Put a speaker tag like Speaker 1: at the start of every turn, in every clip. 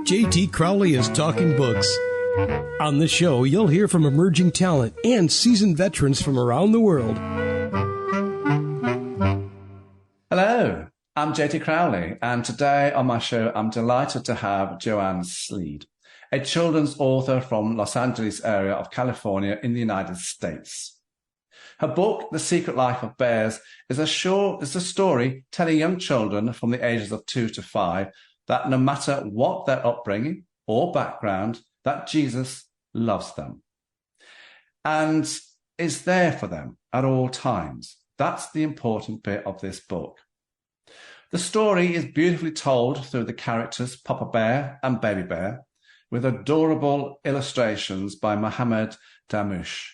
Speaker 1: JT Crowley is Talking Books. On this show, you'll hear from emerging talent and seasoned veterans from around the world.
Speaker 2: Hello, I'm JT Crowley, and today on my show, I'm delighted to have Joann Slead, a children's author from Los Angeles area of California in the United States. Her book, The Secret Life of Bears, is a story telling young children from the ages of 2 to 5 that no matter what their upbringing or background, that Jesus loves them and is there for them at all times. That's the important bit of this book. The story is beautifully told through the characters Papa Bear and Baby Bear, with adorable illustrations by Mohammed Damush,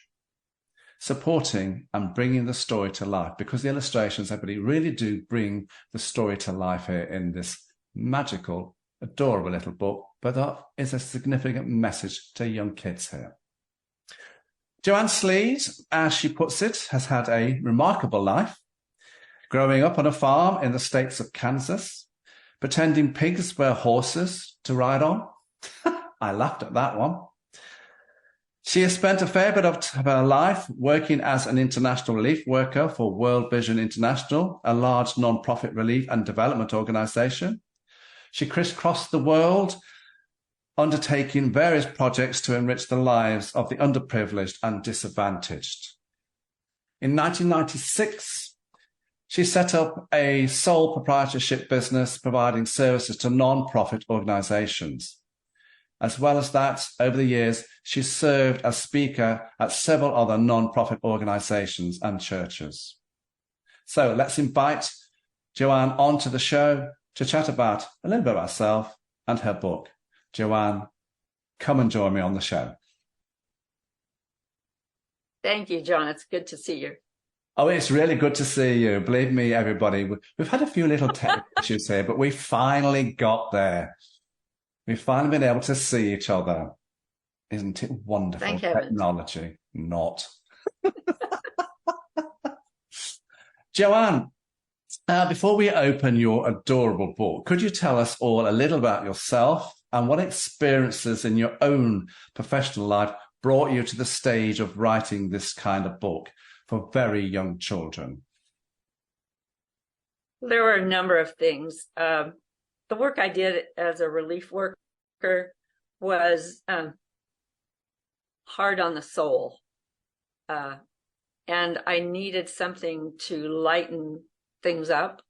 Speaker 2: supporting and bringing the story to life, because the illustrations, everybody, really do bring the story to life here in this magical, adorable little book, but that is a significant message to young kids here. Joann Slead, as she puts it, has had a remarkable life, growing up on a farm in the states of Kansas, pretending pigs were horses to ride on. I laughed at that one. She has spent a fair bit of her life working as an international relief worker for World Vision International, a large non-profit relief and development organization. She crisscrossed the world, undertaking various projects to enrich the lives of the underprivileged and disadvantaged. In 1996, she set up a sole proprietorship business providing services to non-profit organizations. As well as that, over the years, she served as speaker at several other non-profit organizations and churches. So let's invite Joann onto the show to chat about a little bit about herself and her book. Joann, come and join me on the show.
Speaker 3: Thank you, John. It's good to see you.
Speaker 2: Oh, it's really good to see you. Believe me, everybody, we've had a few little technical issues here, but we finally got there. We've finally been able to see each other. Isn't it wonderful?
Speaker 3: Thank heaven.
Speaker 2: Technology, not. Joann, before we open your adorable book, could you tell us all a little about yourself and what experiences in your own professional life brought you to the stage of writing this kind of book for very young children?
Speaker 3: There were a number of things. The work I did as a relief worker was hard on the soul. And I needed something to lighten things up,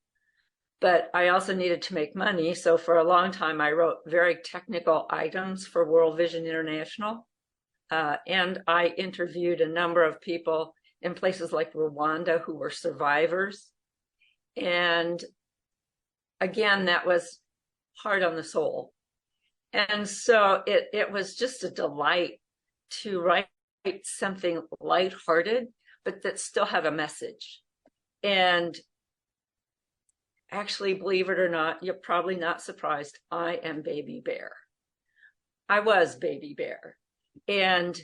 Speaker 3: but I also needed to make money. So for a long time, I wrote very technical items for World Vision International. And I interviewed a number of people in places like Rwanda who were survivors. And again, that was hard on the soul. And so it was just a delight to write something lighthearted, but that still had a message. And actually, believe it or not, you're probably not surprised, I am Baby Bear. I was Baby Bear. And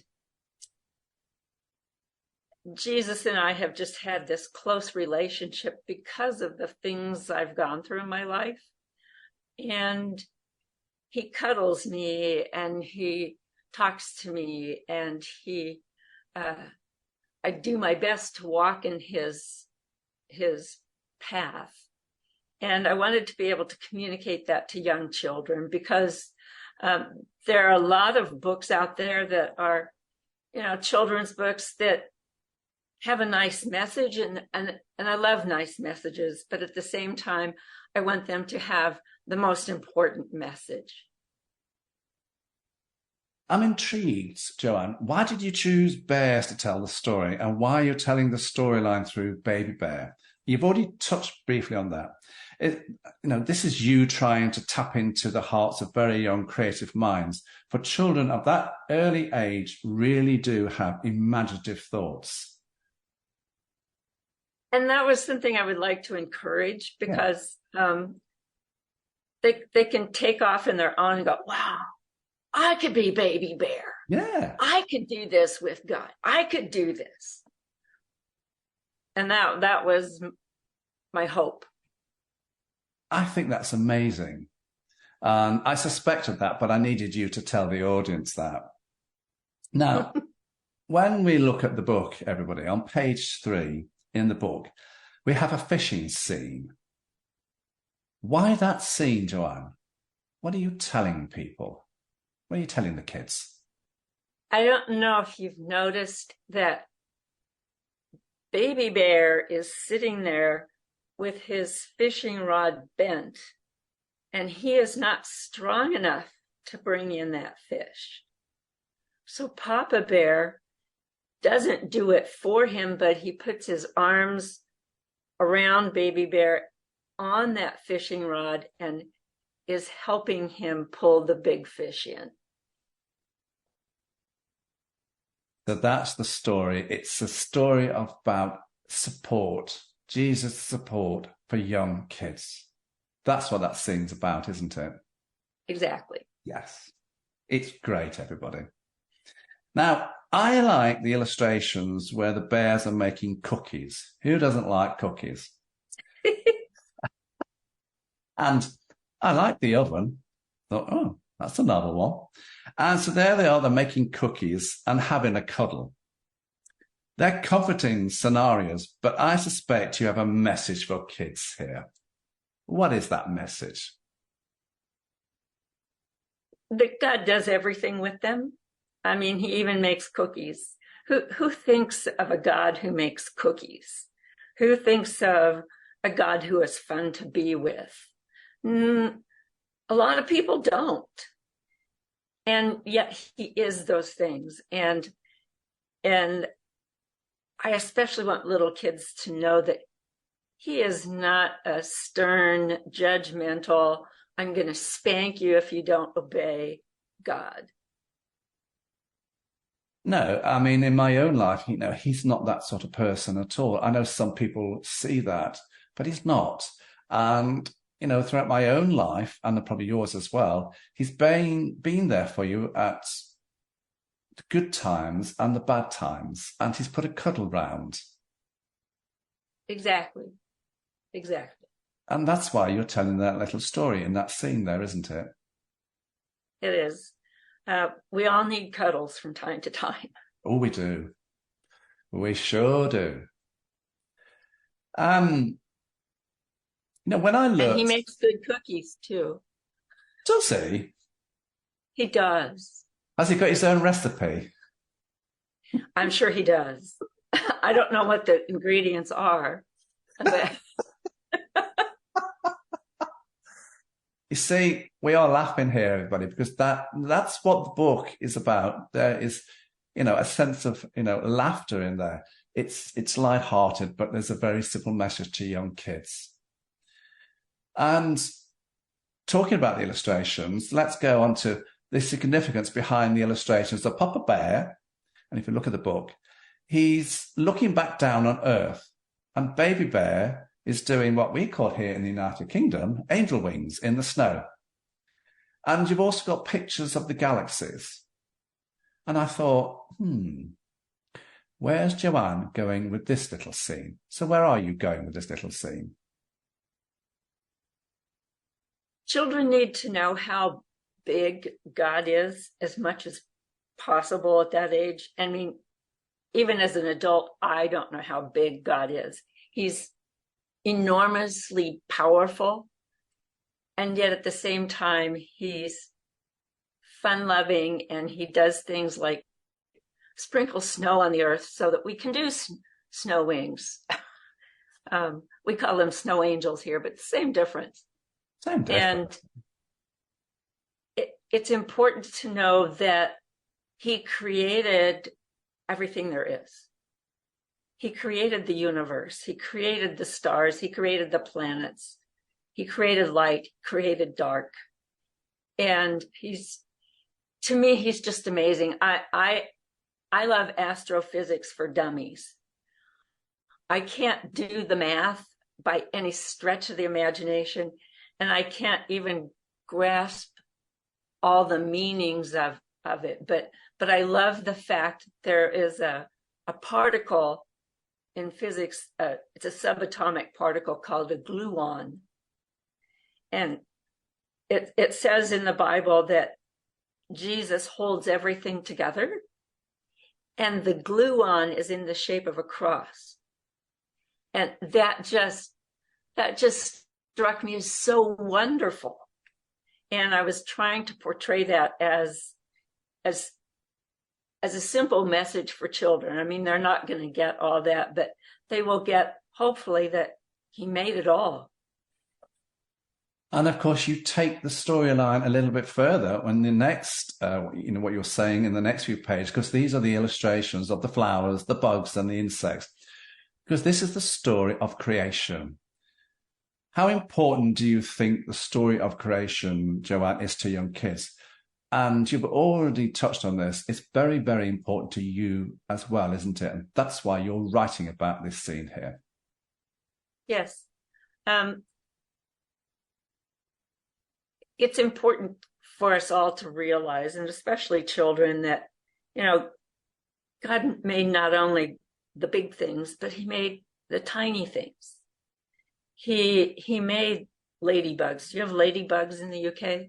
Speaker 3: Jesus and I have just had this close relationship because of the things I've gone through in my life. And he cuddles me and he talks to me, and I do my best to walk in his path. And I wanted to be able to communicate that to young children, because there are a lot of books out there that are, children's books that have a nice message, and I love nice messages, but at the same time, I want them to have the most important message.
Speaker 2: I'm intrigued, Joann. Why did you choose bears to tell the story, and why are you telling the storyline through Baby Bear? You've already touched briefly on that. This is you trying to tap into the hearts of very young creative minds. For children of that early age, really do have imaginative thoughts.
Speaker 3: And that was something I would like to encourage, because they can take off in their own and go, wow, I could be Baby Bear.
Speaker 2: Yeah.
Speaker 3: I could do this with God. I could do this. And that was my hope.
Speaker 2: I think that's amazing. And I suspected that, but I needed you to tell the audience that. Now, when we look at the book, everybody, on page 3 in the book, we have a fishing scene. Why that scene, Joann? What are you telling people? What are you telling the kids?
Speaker 3: I don't know if you've noticed that Baby Bear is sitting there with his fishing rod bent, and he is not strong enough to bring in that fish. So Papa Bear doesn't do it for him, but he puts his arms around Baby Bear on that fishing rod and is helping him pull the big fish in.
Speaker 2: So that's the story. It's a story about support, Jesus' support for young kids. That's what that scene's about, isn't it?
Speaker 3: Exactly.
Speaker 2: Yes. It's great, everybody. Now, I like the illustrations where the bears are making cookies. Who doesn't like cookies? And I like the oven. Thought, oh, that's a novel one. And so there they are, they're making cookies and having a cuddle. They're comforting scenarios, but I suspect you have a message for kids here. What is that message?
Speaker 3: That God does everything with them. I mean, he even makes cookies. Who thinks of a God who makes cookies? Who thinks of a God who is fun to be with? A lot of people don't. And yet he is those things. And I especially want little kids to know that he is not a stern, judgmental, I'm going to spank you if you don't obey God.
Speaker 2: No, I mean, in my own life, he's not that sort of person at all. I know some people see that, but he's not. And, throughout my own life, and probably yours as well, he's been there for you at the good times and the bad times. And he's put a cuddle round.
Speaker 3: Exactly.
Speaker 2: And that's why you're telling that little story in that scene there, isn't it?
Speaker 3: It is. We all need cuddles from time to time.
Speaker 2: Oh, we do. We sure do. When I look...
Speaker 3: And he makes good cookies, too.
Speaker 2: Does he?
Speaker 3: He does.
Speaker 2: Has he got his own recipe?
Speaker 3: I'm sure he does. I don't know what the ingredients are. But...
Speaker 2: You see, we are laughing here, everybody, because that's what the book is about. There is, a sense of, laughter in there. It's lighthearted, but there's a very simple message to young kids. And talking about the illustrations, let's go on to the significance behind the illustrations. The Papa Bear, and if you look at the book, he's looking back down on Earth, and Baby Bear is doing what we call here in the United Kingdom, angel wings in the snow. And you've also got pictures of the galaxies. And I thought, where's Joann going with this little scene? So where are you going with this little scene?
Speaker 3: Children need to know how big God is as much as possible at that age. I mean, even as an adult, I don't know how big God is. He's enormously powerful, and yet at the same time he's fun-loving, and he does things like sprinkle snow on the earth so that we can do snow wings. We call them snow angels here, but same difference. And it's important to know that he created everything there is. He created the universe. He created the stars. He created the planets. He created light, created dark. And to me, he's just amazing. I love astrophysics for dummies. I can't do the math by any stretch of the imagination, and I can't even grasp all the meanings of it. But I love the fact there is a particle in physics, it's a subatomic particle called a gluon. And it says in the Bible that Jesus holds everything together, and the glue on is in the shape of a cross. And that just struck me as so wonderful. And I was trying to portray that as a simple message for children. I mean, they're not going to get all that, but they will get, hopefully, that he made it all.
Speaker 2: And of course, you take the storyline a little bit further when the next, what you're saying in the next few pages, because these are the illustrations of the flowers, the bugs, and the insects, because this is the story of creation. How important do you think the story of creation, Joann, is to young kids? And you've already touched on this. It's very, very important to you as well, isn't it? And that's why you're writing about this scene here.
Speaker 3: Yes. It's important for us all to realize, and especially children, that, God made not only the big things, but he made the tiny things. He made ladybugs. Do you have ladybugs in the UK?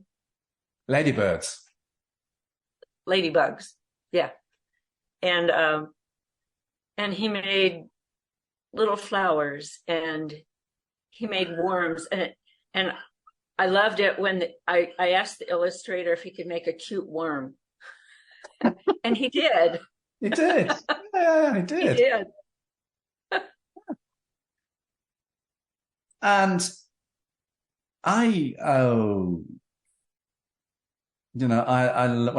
Speaker 2: Ladybirds.
Speaker 3: Ladybugs, yeah. And he made little flowers, and he made worms, and I loved it when I asked the illustrator if he could make a cute worm, and he did.
Speaker 2: He did. Yeah, he did.
Speaker 3: He did.
Speaker 2: And when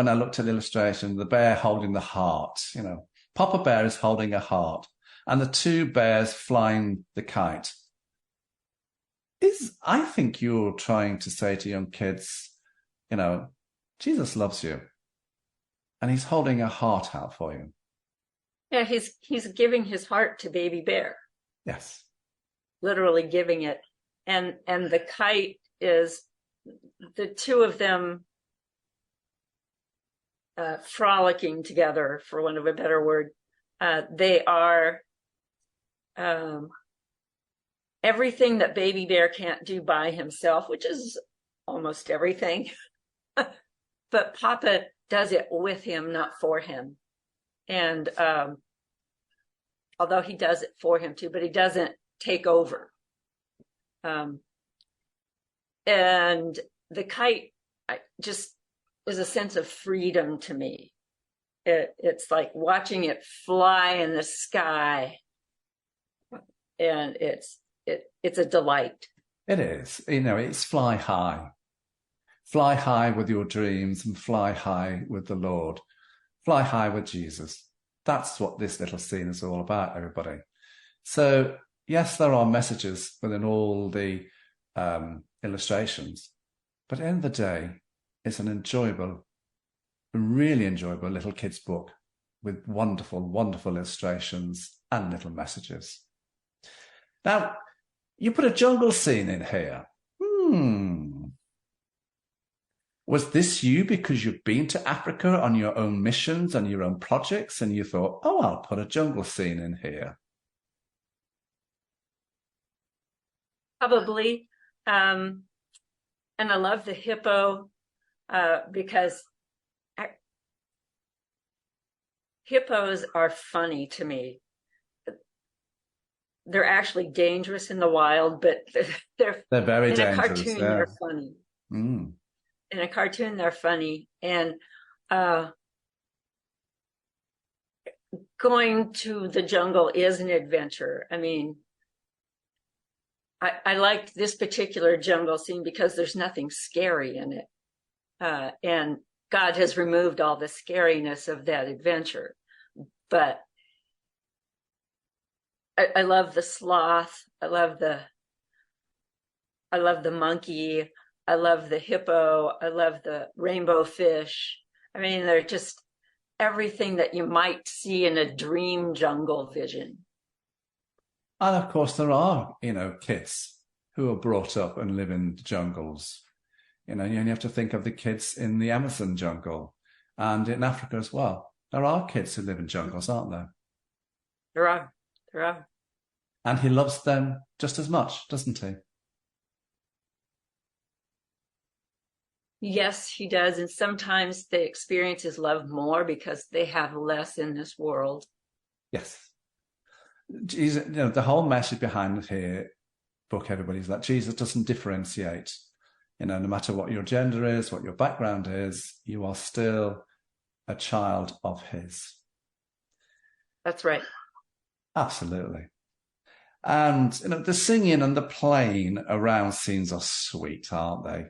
Speaker 2: I looked at the illustration, the bear holding the heart, Papa Bear is holding a heart, and the two bears flying the kite. I think you're trying to say to young kids, Jesus loves you, and he's holding a heart out for you.
Speaker 3: Yeah, he's giving his heart to baby bear.
Speaker 2: Yes.
Speaker 3: Literally giving it. And the kite is the two of them frolicking together, for want of a better word. They are everything that baby bear can't do by himself, which is almost everything. But Papa does it with him, not for him. And although he does it for him too, but he doesn't take over. And the kite just is a sense of freedom to me. It's like watching it fly in the sky, and it's a delight.
Speaker 2: It is. It's fly high. Fly high with your dreams and fly high with the Lord. Fly high with Jesus. That's what this little scene is all about, everybody. So, yes, there are messages within all the illustrations, but at the end of the day, it's an enjoyable, really enjoyable little kids' book with wonderful, wonderful illustrations and little messages. Now, you put a jungle scene in here. Was this you because you've been to Africa on your own missions and your own projects, and you thought, I'll put a jungle scene in here?
Speaker 3: Probably. And I love the hippo because hippos are funny to me. They're actually dangerous in the wild, but they're
Speaker 2: very
Speaker 3: in
Speaker 2: dangerous.
Speaker 3: A cartoon, yeah. They're funny. In a cartoon, they're funny. And going to the jungle is an adventure. I mean, I liked this particular jungle scene because there's nothing scary in it. And God has removed all the scariness of that adventure. But I love the sloth. I love the monkey. I love the hippo. I love the rainbow fish. I mean, they're just everything that you might see in a dream jungle vision.
Speaker 2: And of course, there are, kids who are brought up and live in jungles. You only have to think of the kids in the Amazon jungle and in Africa as well. There are kids who live in jungles, aren't there?
Speaker 3: There are.
Speaker 2: And he loves them just as much, doesn't he?
Speaker 3: Yes, he does. And sometimes they experience his love more because they have less in this world.
Speaker 2: Yes. Jesus, the whole message behind here book, everybody's like, Jesus doesn't differentiate. No matter what your gender is, what your background is, you are still a child of his.
Speaker 3: That's right.
Speaker 2: Absolutely. And the singing and the playing around scenes are sweet, aren't they?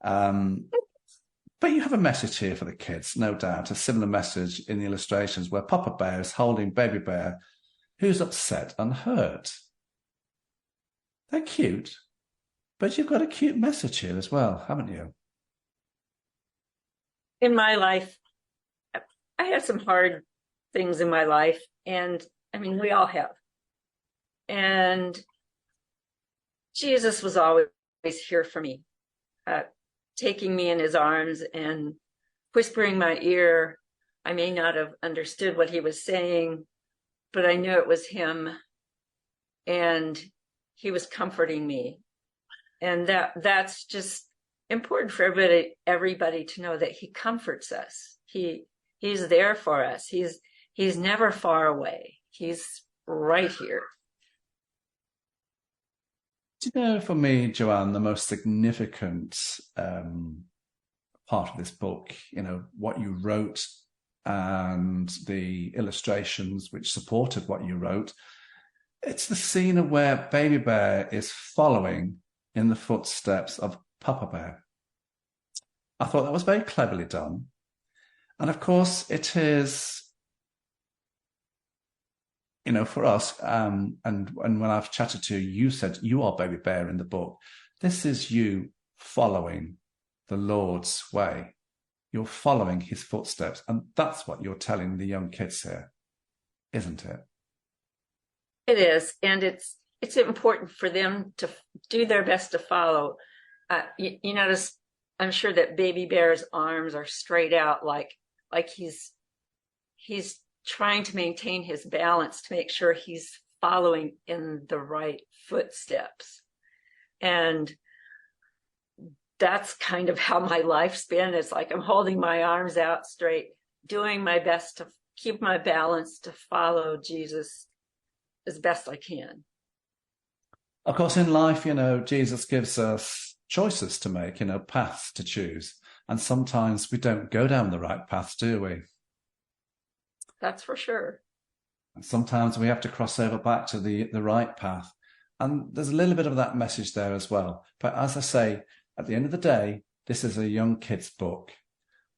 Speaker 2: But you have a message here for the kids, no doubt, a similar message in the illustrations where Papa Bear is holding Baby Bear, who's upset and hurt. They're cute, but you've got a cute message here as well, haven't you?
Speaker 3: In my life, I had some hard things in my life, and I mean, we all have. And Jesus was always here for me, taking me in his arms and whispering my ear. I may not have understood what he was saying, but I knew it was him, and he was comforting me. And that's just important for everybody to know, that he comforts us. He's there for us. He's never far away. He's right here.
Speaker 2: Do you know, for me, Joann, the most significant part of this book, what you wrote and the illustrations which supported what you wrote, it's the scene of where Baby Bear is following in the footsteps of Papa Bear. I thought that was very cleverly done. And of course, it is, for us, and when I've chatted to you, you said you are Baby Bear in the book. This is you following the Lord's way. You're following his footsteps. And that's what you're telling the young kids here, isn't it?
Speaker 3: It is. And it's important for them to do their best to follow. You notice, I'm sure that Baby Bear's arms are straight out, like he's trying to maintain his balance to make sure he's following in the right footsteps. And that's kind of how my life's been. It's like I'm holding my arms out straight, doing my best to keep my balance, to follow Jesus as best I can.
Speaker 2: Of course, in life, Jesus gives us choices to make, paths to choose. And sometimes we don't go down the right path, do we?
Speaker 3: That's for sure.
Speaker 2: And sometimes we have to cross over back to the right path. And there's a little bit of that message there as well. But as I say, at the end of the day, this is a young kid's book.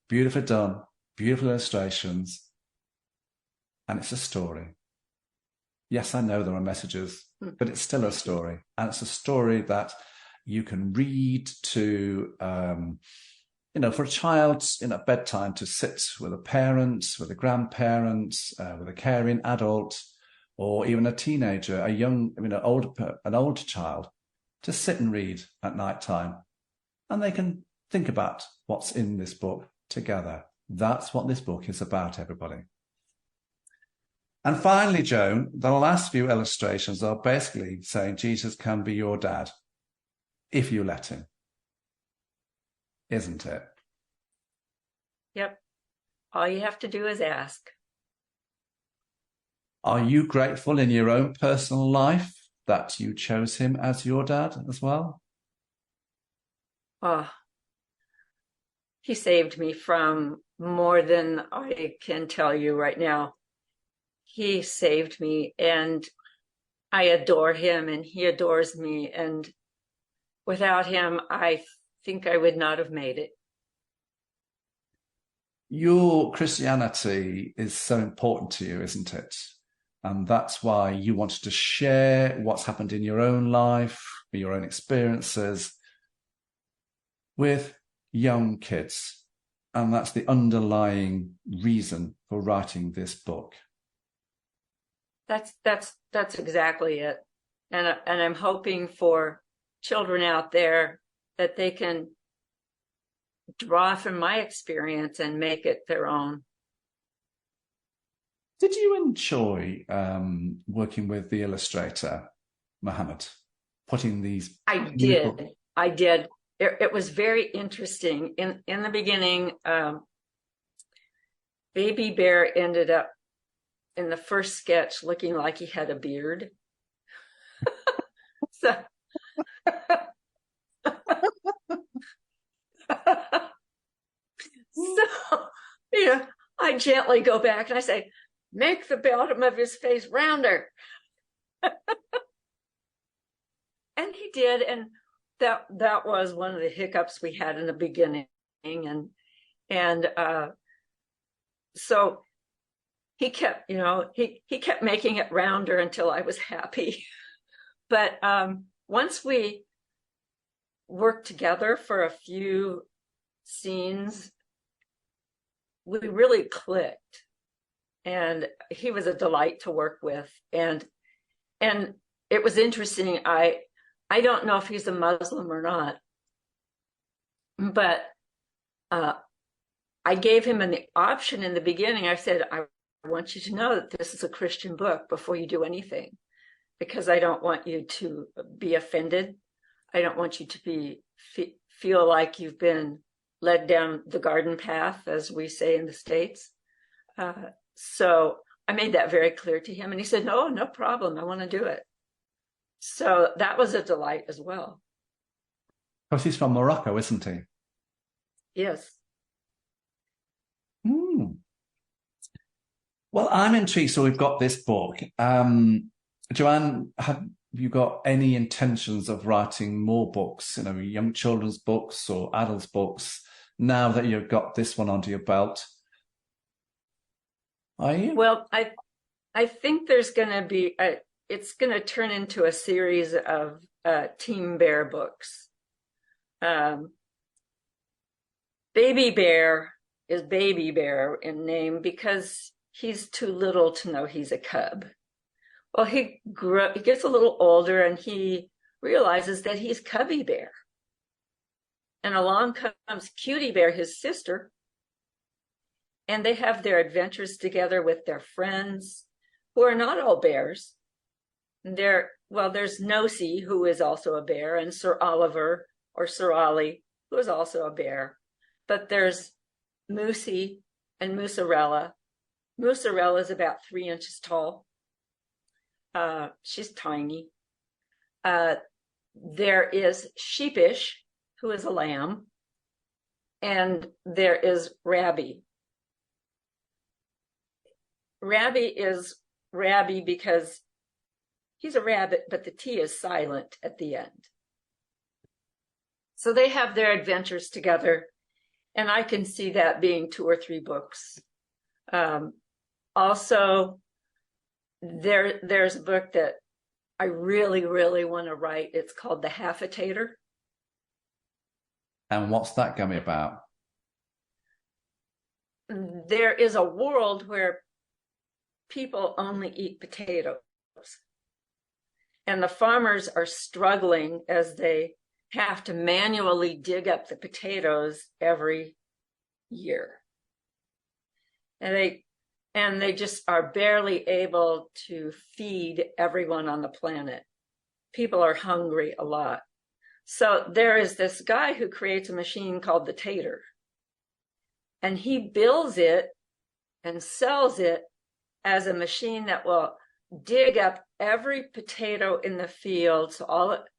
Speaker 2: Beautifully done, beautiful illustrations, and it's a story. Yes, I know there are messages, but it's still a story. And it's a story that you can read to, for a child at bedtime, to sit with a parent, with a grandparent, with a caring adult, or even a teenager, an older child, to sit and read at night time. And they can think about what's in this book together. That's what this book is about, everybody. And finally, Joan, the last few illustrations are basically saying Jesus can be your dad if you let him. Isn't it?
Speaker 3: Yep. All you have to do is ask.
Speaker 2: Are you grateful in your own personal life that you chose him as your dad as well?
Speaker 3: Oh, he saved me from more than I can tell you right now. He saved me, and I adore him, and he adores me. And without him, I think I would not have made it.
Speaker 2: Your Christianity is so important to you, isn't it? And that's why you wanted to share what's happened in your own life, your own experiences with young kids. And that's the underlying reason for writing this book.
Speaker 3: That's exactly it. And I'm hoping for children out there that they can draw from my experience and make it their own.
Speaker 2: Did you enjoy working with the illustrator, Mohammed, putting these...
Speaker 3: I did. it was very interesting. In the beginning, Baby Bear ended up in the first sketch looking like he had a beard. So, so I gently go back and I say, make the bottom of his face rounder. And he did, and that was one of the hiccups we had in the beginning, and so he kept, he kept making it rounder until I was happy. But once we worked together for a few scenes, we really clicked, and he was a delight to work with, and it was interesting. I don't know if he's a Muslim or not, but I gave him an option in the beginning. I said, I want you to know that this is a Christian book before you do anything, because I don't want you to be offended. I don't want you to feel like you've been led down the garden path, as we say in the States. So I made that very clear to him, and he said, no problem. I want to do it. So that was a delight as well.
Speaker 2: Because he's from Morocco, isn't he?
Speaker 3: Yes.
Speaker 2: Well, I'm intrigued. So we've got this book. Joann, have you got any intentions of writing more books, young children's books or adults' books, now that you've got this one under your belt? Are you?
Speaker 3: Well, I think there's going to be it's going to turn into a series of Team Bear books. Baby Bear is Baby Bear in name because he's too little to know he's a cub. Well, he gets a little older and he realizes that he's Cubby Bear. And along comes Cutie Bear, his sister, and they have their adventures together with their friends, who are not all bears. There's Nosy, who is also a bear, and Sir Oliver, or Sir Ollie, who is also a bear. But there's Moosey and Moosarella. Moosarella is about 3 inches tall. She's tiny. There is Sheepish, who is a lamb, and there is Rabby. Rabby is Rabby because he's a rabbit, but the T is silent at the end. So they have their adventures together, and I can see that being 2 or 3 books. Also, there's a book that I really, really want to write. It's called The Half-a-Tater.
Speaker 2: And what's that going to be about?
Speaker 3: There is a world where people only eat potatoes. And the farmers are struggling as they have to manually dig up the potatoes every year. And they just are barely able to feed everyone on the planet. People are hungry a lot. So there is this guy who creates a machine called the Tater. And he builds it and sells it as a machine that will dig up every potato in the field. So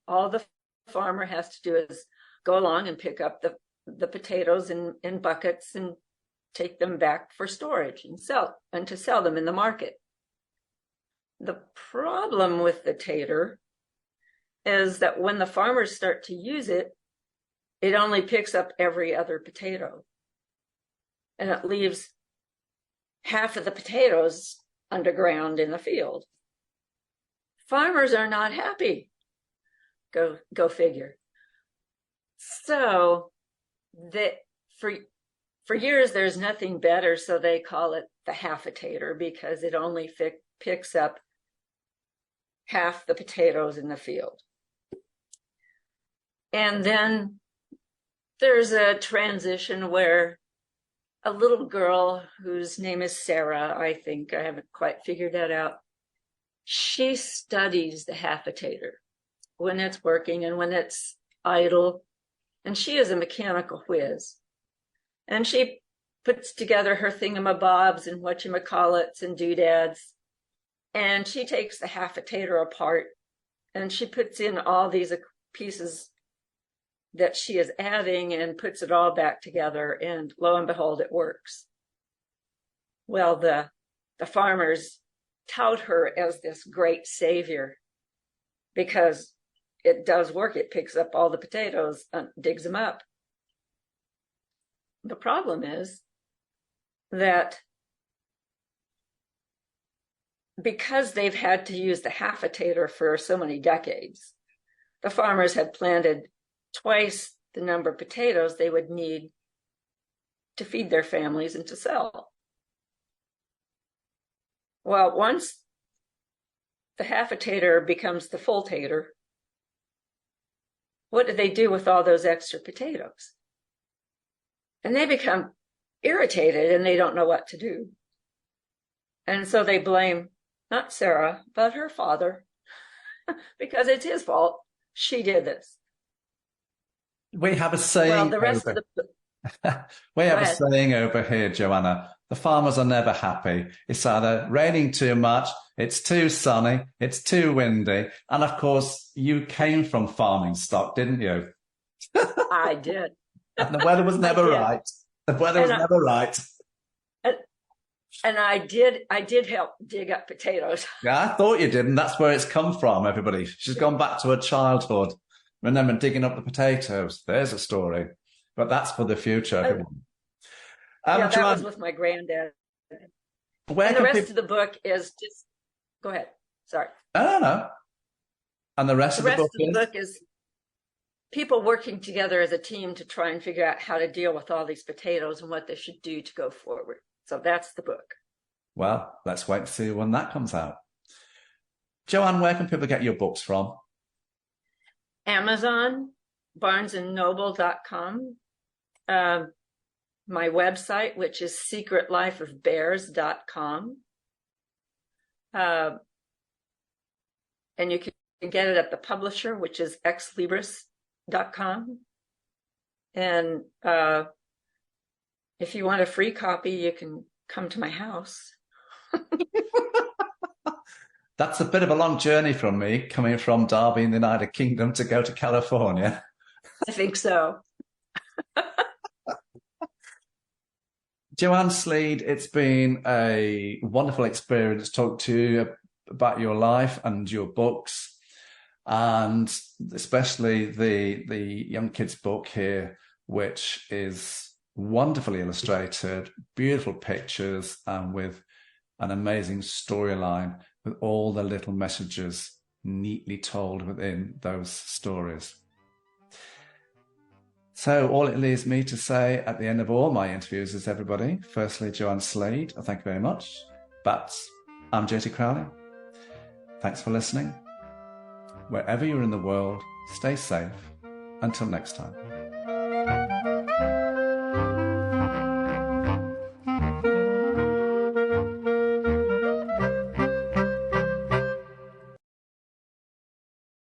Speaker 3: all the farmer has to do is go along and pick up the potatoes in buckets and take them back for storage and to sell them in the market. The problem with the Tater is that when the farmers start to use it, it only picks up every other potato. And it leaves half of the potatoes underground in the field. Farmers are not happy. Go figure. So for years, there's nothing better, so they call it the Half-a-Tater because it only picks up half the potatoes in the field. And then there's a transition where a little girl whose name is Sarah, I think, I haven't quite figured that out, she studies the Half-a-Tater when it's working and when it's idle. and she is a mechanical whiz. And she puts together her thingamabobs and whatchamacallits and doodads. And she takes the half a tater apart and she puts in all these pieces that she is adding and puts it all back together. And lo and behold, it works. Well, the farmers tout her as this great savior because it does work. It picks up all the potatoes and digs them up. The problem is that because they've had to use the half a tater for so many decades, the farmers had planted twice the number of potatoes they would need to feed their families and to sell. Well, once the half a tater becomes the full tater, what do they do with all those extra potatoes? And they become irritated and they don't know what to do. And so they blame not Sarah, but her father, because it's his fault. She did this.
Speaker 2: We have a saying.
Speaker 3: Well, the rest of the
Speaker 2: we have a saying over here, Joanna. The farmers are never happy. It's either raining too much, it's too sunny, it's too windy. And of course, you came from farming stock, didn't you?
Speaker 3: I did.
Speaker 2: And the weather was never right. The weather was never right.
Speaker 3: And I did help dig up potatoes.
Speaker 2: Yeah, I thought you did, and that's where it's come from, everybody. She's gone back to her childhood. Remember digging up the potatoes. There's a story. But that's for the future, everyone.
Speaker 3: Yeah, that was with my granddad. And the rest of the book is just... Go ahead. Sorry.
Speaker 2: No. And the rest of the book
Speaker 3: is people working together as a team to try and figure out how to deal with all these potatoes and what they should do to go forward. So that's the book.
Speaker 2: Well, let's wait to see when that comes out. Joann, where can people get your books from?
Speaker 3: Amazon, barnesandnoble.com, my website, which is secretlifeofbears.com. And you can get it at the publisher, which is exlibris.com. And if you want a free copy, you can come to my house.
Speaker 2: That's a bit of a long journey from me, coming from Derby in the United Kingdom to go to California.
Speaker 3: I think so.
Speaker 2: Joann Slead, it's been a wonderful experience to talk to you about your life and your books, and especially the young kids book here, which is wonderfully illustrated, beautiful pictures, and with an amazing storyline with all the little messages neatly told within those stories. So all it leaves me to say at the end of all my interviews is, everybody, firstly, Joann Slead, thank you very much. But I'm J.T. Crowley. Thanks for listening. Wherever you're in the world, stay safe. Until next time.